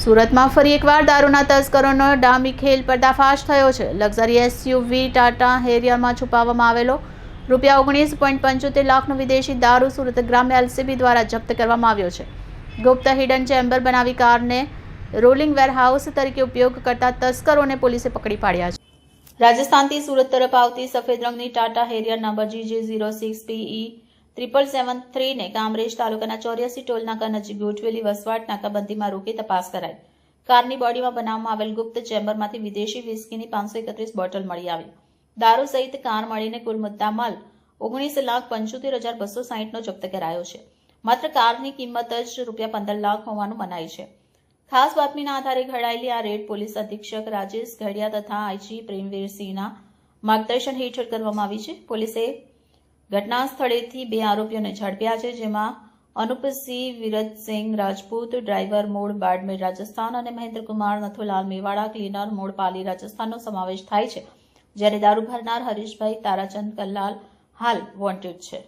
સુરતમાં ફરી એકવાર દારૂના તસ્કરોનો ડામી ખેલ પર્દાફાશ થયો છે। લક્ઝરી એસયુવી ટાટા હેરિયરમાં છુપાવવામાં આવેલો ₹19.75 લાખનો વિદેશી દારૂ સુરત ગ્રામ્ય એલસીબી દ્વારા જપ્ત કરવામાં આવ્યો છે। ગુપ્ત હિડન ચેમ્બર બનાવી કારને રોલિંગ વેરહાઉસ તરીકે ઉપયોગ કરતા તસ્કરોને પોલીસે પકડી પાડ્યા છે। રાજસ્થાનથી સુરત તરફ આવતી સફેદ રંગની ટાટા હેરિયર નંબર GJ06PE773 ને કામરેજ તાલુકાના 84 ટોલ નાકા નજીક ગોઠવેલી વસવાટ નાકાબંધીમાં રોકી તપાસ કરાઈ। કારની બોડીમાં બનાવવામાં આવેલ ગુપ્ત ચેમ્બરમાંથી વિદેશી વિસ્કીની 531 બોટલ મળી આવી। દારૂ સહિત કાર મળીને કુલ મુદ્દામાલ ₹19,75,260નો જપ્ત કરાયો છે। માત્ર કારની કિંમત જ ₹15 લાખ હોવાનું મનાય છે। ખાસ બાતમીના આધારે ઘડાયેલી આ રેડ પોલીસ અધિક્ષક રાજેશ ઘડિયા તથા આઈજી પ્રેમવીરસિંહના માર્ગદર્શન હેઠળ કરવામાં આવી છે। પોલીસે ઘટના સ્થળેથી 2 આરોપીઓને ઝડપ્યા છે, જેમાં અનુપસિંહ વિરતસિંહ રાજપૂત ડ્રાઈવર મૂળ બાડમેર રાજસ્થાન અને મહેન્દ્રકુમાર નથુલાલ મેવાડા ક્લીનર મૂળ પાલી રાજસ્થાનનો સમાવેશ થાય છે, જ્યારે દારૂ ભરનાર હરીશભાઈ તારાચંદ કલ્લાલ હાલ વોન્ટેડ છે।